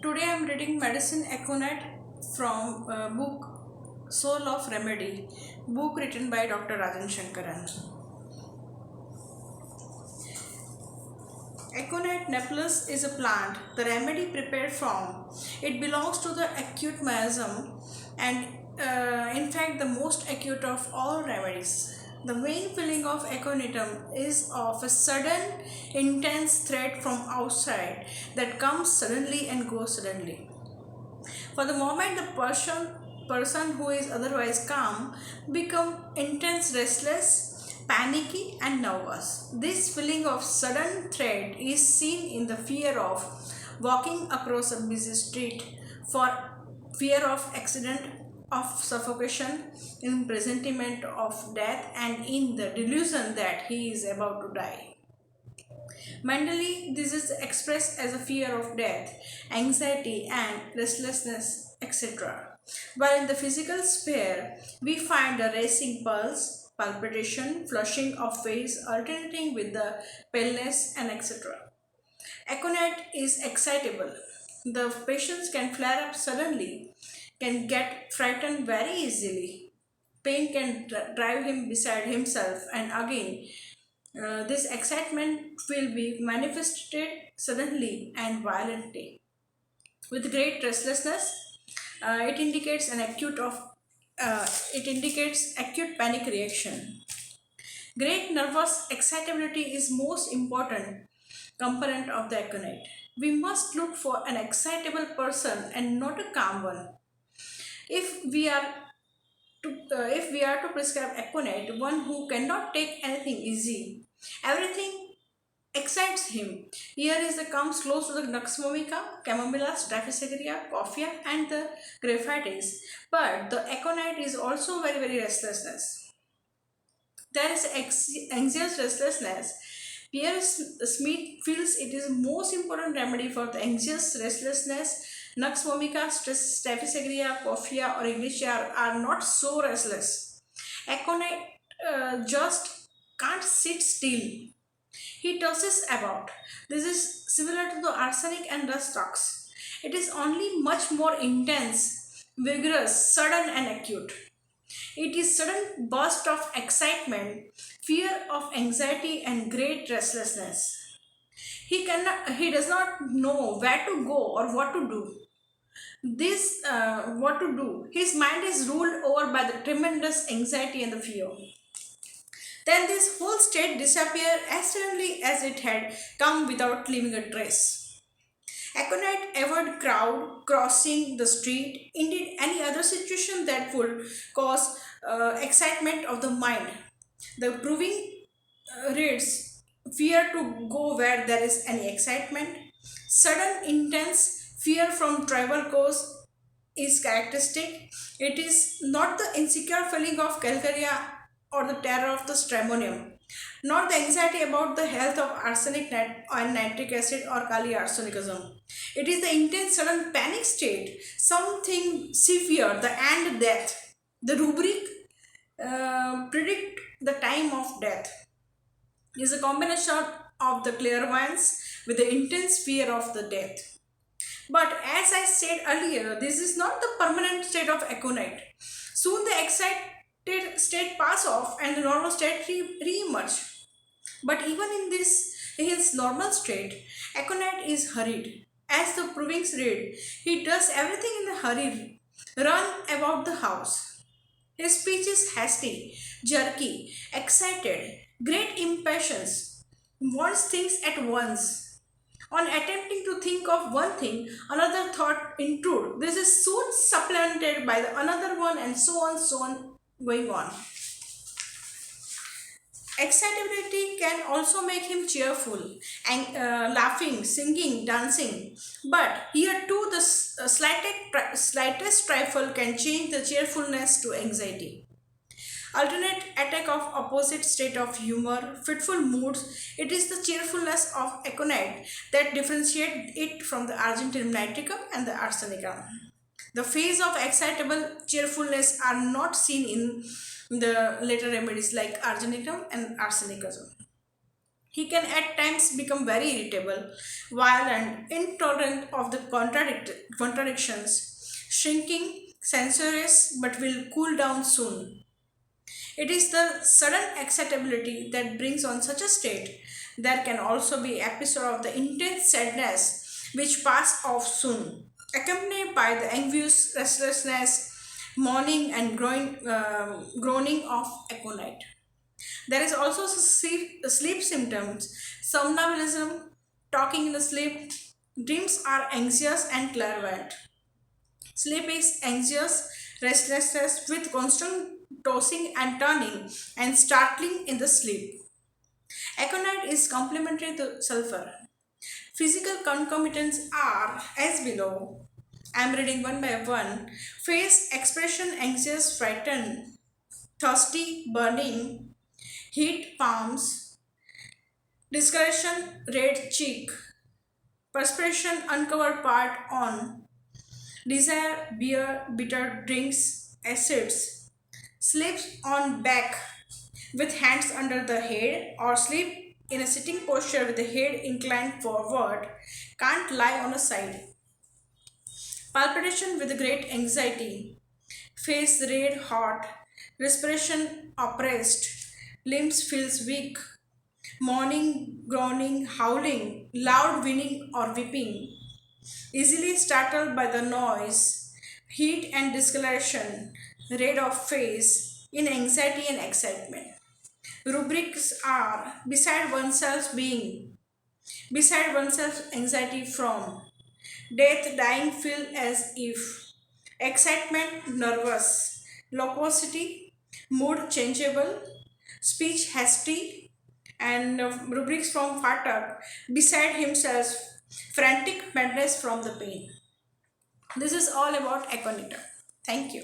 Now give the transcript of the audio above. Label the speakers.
Speaker 1: Today I am reading Medicine Econet from book Soul of Remedy, book written by Dr. Rajan Shankaran. Econet Nepalus is a plant, the remedy prepared from. It belongs to the acute miasm and in fact the most acute of all remedies. The main feeling of aconitum is of a sudden, intense threat from outside that comes suddenly and goes suddenly. For the moment, the person who is otherwise calm become intense, restless, panicky, and nervous. This feeling of sudden threat is seen in the fear of walking across a busy street, for fear of accident, of suffocation, in presentiment of death, and in the delusion that he is about to die. Mentally, this is expressed as a fear of death, anxiety, and restlessness, etc. While in the physical sphere, we find a racing pulse, palpitation, flushing of face alternating with the paleness, and etc. Aconite is excitable. The patients can flare up suddenly, can get frightened very easily. Pain can drive him beside himself, and again this excitement will be manifested suddenly and violently. With great restlessness, it indicates an it indicates acute panic reaction. Great nervous excitability is most important component of the aconite. We must look for an excitable person and not a calm one. If we are if we are to prescribe aconite, one who cannot take anything easy, everything excites him. Here is the comes close to the Nux vomica, Chamomilla, Staphysagrera, coffea, and the Graphites. But the aconite is also very restlessness. There is anxious restlessness. Pierre Smith feels it is most important remedy for the anxious restlessness. Nux vomica, Staphysagrera, coffea, or Ignitia are not so restless. Aconite just can't sit still. He tosses about. This is similar to the arsenic and rust ox. It is only much more intense, vigorous, sudden, and acute. It is sudden burst of excitement, fear of anxiety, and great restlessness. He does not know where to go or what to do. This what to do. His mind is ruled over by the tremendous anxiety and the fear. Then this whole state disappeared as suddenly as it had come without leaving a trace. Aconite avoid crowd, crossing the street, indeed any other situation that would cause excitement of the mind. The proving reads fear to go where there is any excitement. Sudden intense fear from travel course is characteristic. It is not the insecure feeling of calcaria or the terror of the stramonium, not the anxiety about the health of arsenic and nitric acid or kali arsenicism. It is the intense sudden panic state, something severe, the and death. The rubric predict the time of death is a combination of the clairvoyance with the intense fear of the death. But as I said earlier, this is not the permanent state of aconite. Soon the excited state pass off and the normal state re-emerge. But even in his normal state, aconite is hurried. As the provings read, he does everything in a hurry, run about the house. His speech is hasty, jerky, excited, great impatience, wants things at once. On attempting to think of one thing, another thought intrude. This is soon supplanted by the another one, and so on, going on. Excitability can also make him cheerful and laughing, singing, dancing. But here too, the slightest trifle can change the cheerfulness to anxiety. Alternate attack of opposite state of humor, fitful moods. It is the cheerfulness of aconite that differentiate it from the argentinum nitricum and the arsenicum. The phase of excitable cheerfulness are not seen in the later remedies like arsenicum and arsenicum. He can at times become very irritable, violent, intolerant of the contradictions, shrinking, censorious, but will cool down soon. It is the sudden acceptability that brings on such a state. There can also be episode of the intense sadness which pass off soon, accompanied by the envious restlessness, mourning and groaning of aconite. There is also sleep symptoms, somnambulism, talking in the sleep. Dreams are anxious and clairvoyant. Sleep is anxious restlessness with constant tossing and turning and startling in the sleep. Aconite is complementary to sulfur. Physical concomitants are as below. I am reading one by one. Face expression anxious, frightened, thirsty, burning, heat palms, discoloration, red cheek, perspiration, uncovered part on, desire, beer, bitter drinks, acids, sleeps on back with hands under the head or sleep in a sitting posture with the head inclined forward, can't lie on a side. Palpitation with great anxiety, face red hot, respiration oppressed, limbs feels weak, mourning, groaning, howling, loud whining or weeping, easily startled by the noise, heat and discoloration, red of face, in anxiety and excitement. Rubrics are beside oneself anxiety from, death dying feel as if, excitement nervous, loquacity, mood changeable, speech hasty, and rubrics from Fatak, beside himself, frantic madness from the pain. This is all about Aconita. Thank you.